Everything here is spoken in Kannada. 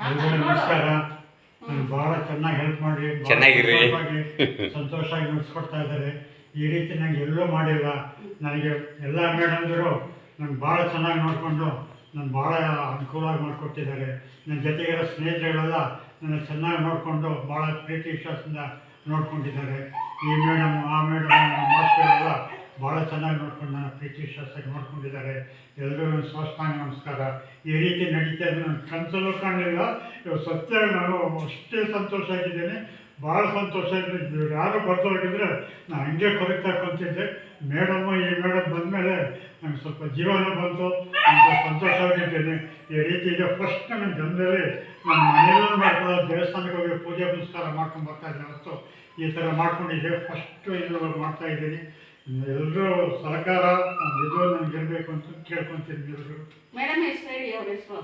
ಎಲ್ರಿಗೂ ನಮಸ್ಕಾರ. ನನಗೆ ಭಾಳ ಚೆನ್ನಾಗಿ ಹೆಲ್ಪ್ ಮಾಡಿ ಚೆನ್ನಾಗಿರಿ. ಸಂತೋಷವಾಗಿ ನಡೆಸ್ಕೊಡ್ತಾ ಇದ್ದಾರೆ. ಈ ರೀತಿ ನನಗೆ ಎಲ್ಲೂ ಮಾಡಿಲ್ಲ. ನನಗೆ ಎಲ್ಲ ಮೇಡಮ್ದರು ನನಗೆ ಭಾಳ ಚೆನ್ನಾಗಿ ನೋಡಿಕೊಂಡು ನಾನು ಭಾಳ ಅನುಕೂಲವಾಗಿ ಮಾಡಿಕೊಟ್ಟಿದ್ದಾರೆ. ನನ್ನ ಜೊತೆಗಿರೋ ಸ್ನೇಹಿತರುಗಳೆಲ್ಲ ನನ್ನ ಚೆನ್ನಾಗಿ ನೋಡಿಕೊಂಡು ಭಾಳ ಪ್ರೀತಿ ವಿಶ್ವಾಸದಿಂದ ನೋಡ್ಕೊಂಡಿದ್ದಾರೆ. ಈ ಮೇಡಮ್ ಆ ಮೇಡಮ್ ಮಾಸ್ಟರೆಲ್ಲ ಭಾಳ ಚೆನ್ನಾಗಿ ನೋಡ್ಕೊಂಡು ನನ್ನ ಪ್ರೀತಿ ವಿಶ್ವಾಸವಾಗಿ ನೋಡ್ಕೊಂಡಿದ್ದಾರೆ. ಎಲ್ಲರಿಗೂ ಸಾಷ್ಟಾಂಗ ನಮಸ್ಕಾರ. ಈ ರೀತಿ ನಡೀತಾ ಇದ್ದು ನನ್ನ ಕನಸಲ್ಲೂ ಕಾಣಲಿಲ್ಲ. ಇವಾಗ ಸತ್ಯ ನಾನು ಅಷ್ಟೇ ಸಂತೋಷ ಆಗಿದ್ದೇನೆ. ಭಾಳ ಸಂತೋಷ ಆಗಿದ್ದು ಯಾರು ಬರ್ತೋಗಿದ್ರೆ ನಾನು ಹಂಗೆ ಕೊರಗ್ತಾ ಕುಂತಿದ್ದೆ. ಮೇಡಮ್ಮು ಈ ಮೇಡಮ್ ಬಂದಮೇಲೆ ನನಗೆ ಸ್ವಲ್ಪ ಜೀವನ ಬಂತು. ನಾನು ಸಂತೋಷವಾಗಿದ್ದೇನೆ. ಈ ರೀತಿ ಇದೆ ಫಸ್ಟ್ ನನ್ನ ಜನ್ಮದಲ್ಲಿ ನನ್ನ ಮನೆಯಲ್ಲೂ ಮಾಡ್ಕೊಳ್ಳೋ ದೇವಸ್ಥಾನಕ್ಕೆ ಹೋಗಿ ಪೂಜೆ ಪುನಸ್ಕಾರ ಮಾಡ್ಕೊಂಡು ಬರ್ತಾಯಿದ್ದೆ ಹೊತ್ತು ಈ ಥರ ಮಾಡ್ಕೊಂಡಿದ್ದೆ. ಫಸ್ಟು ಇಲ್ಲಿವರೆಗೆ ಮಾಡ್ತಾಯಿದ್ದೀನಿ. ಎಲ್ಲರೂ ಸಹಕಾರ ಇದು ನನಗೆ ಇರಬೇಕು ಅಂತ ಕೇಳ್ಕೊತೀನಿ. ಎಲ್ಲರೂ ಮೇಡಮ್ ಹೆಸರು ಹೇಳಿ, ಅವ್ರ ಹೆಸರು